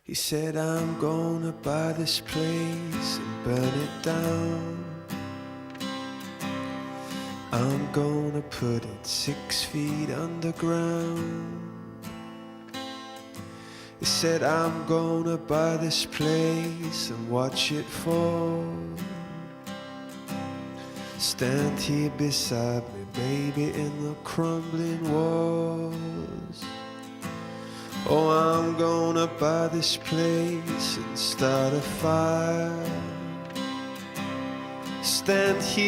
He said, I'm gonna buy this place and burn it down. I'm gonna put it 6 feet underground. He said, I'm gonna buy this place and watch it fall. Stand here beside me, baby, in the crumbling walls. Oh, I'm gonna buy this place and start a fire. Stand here